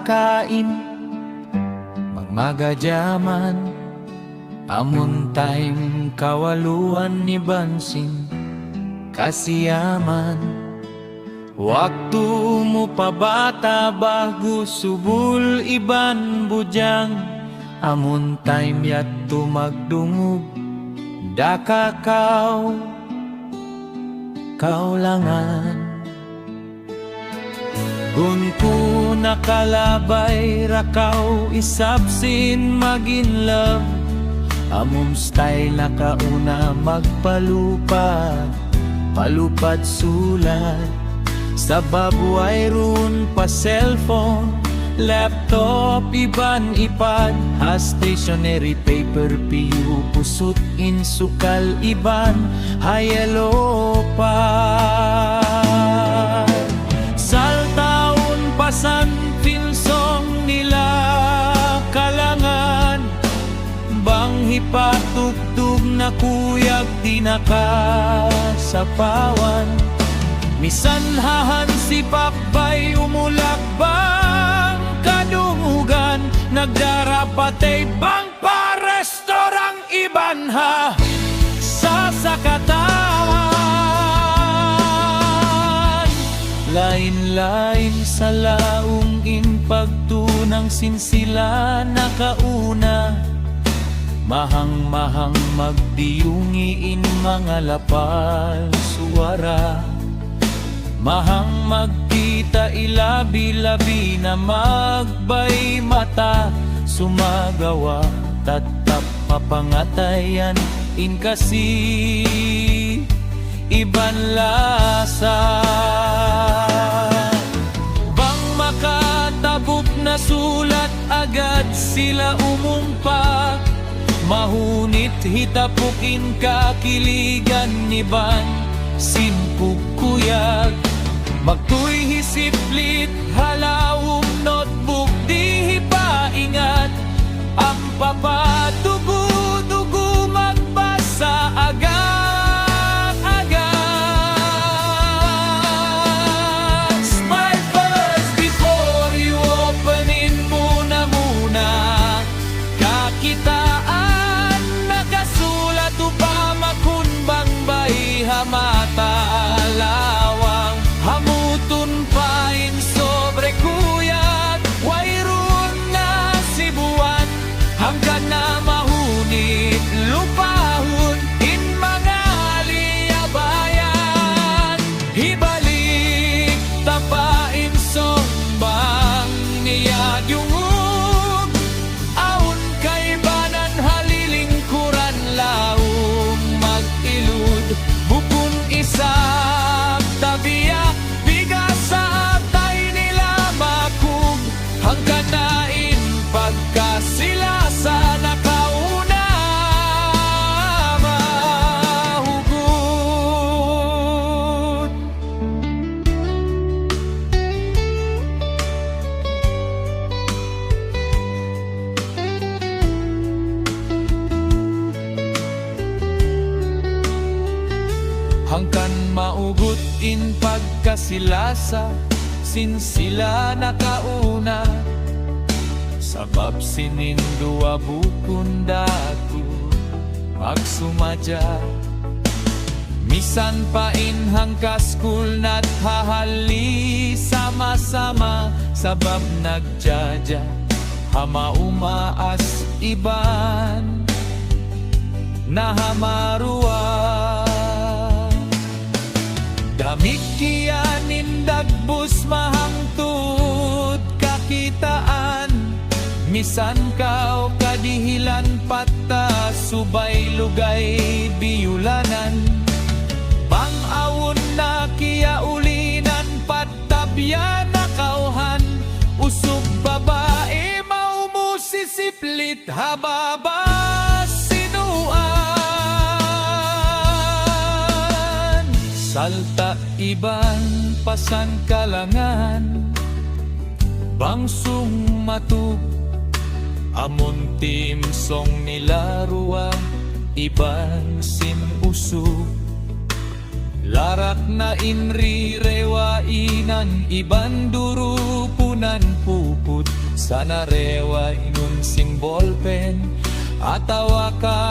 nagkakain magmagajaman. Amon time kawaluan ni Bansin kasiyaman. Waktu mo pabata bago subul iban bujang. Amon time yat tumagdungog daka kaulangan. Gunku nakalabay rakaw isabsin magin love. Amom style nakauna magpalupad, palupad sulat. Sabab wayron pa cellphone, laptop iban ipad. Ha stationery paper piyu pusut insukal iban hayalo pa. Saltaon pasan filsong nila kalangan. Bang hipatugtog na kuyag di nakasapawan. Misanhahan si Pakbay umulak bang kadungugan. Nagdarapatay bang pa restorang iban ha sa sakatan. Lain-lain sa laong in pagtunang sinsila nakauna. Mahang-mahang magdiyungiin mga lapal suwara. Mahang magkita ilabi-labi na magbay mata. Sumagawa tatap papangatayan in kasi iban lasa. Bang makatabok na sulat agad sila umumpa. Mahunit hitapukin kakiligan ni Ban simpug kuyag. Magtuy hisiplit halawong notebook di hipaingat. Ang papatugo-dugo magbasa agad-agad. Smile first before you open it muna. Kakitaan nakasulat upa makunbang bay hamata alawang. Hamutun pain sobre kuyag wayron na sibuan. Hanggang na mahunit lupahon in mga liabayan. Hibalik tapain sombang niyag yungog. Aun kay banan halilingkuran laong mag-ilud. Bukun isa tabiya bigas sa atay nila makug. Hanggang nain pagkasila sa nakauna mahugot. Hangkan maugot in pagkasilasa sinsila nakauna. Sabab sinindua bukun daku magsumadya. Misan pa in hangkas kul nat hahali sama-sama. Sabab nagjaja hamaumaas iban na hamaruan. Damikianin dagbus mahangtud kakitaan. Misan kao kadihilan pata subay lugay biyulanan. Bang-awon na kiyaulinan patabya na kauhan. Usog babae maumusisiplit hababa sinuan. Salta iban pasan kalangan. Bangsung matug amon team song nila ruwa. Iban sin usog Larak na inri rewainan iban durupunan puput sana rewa inun sing bolpen atawa ka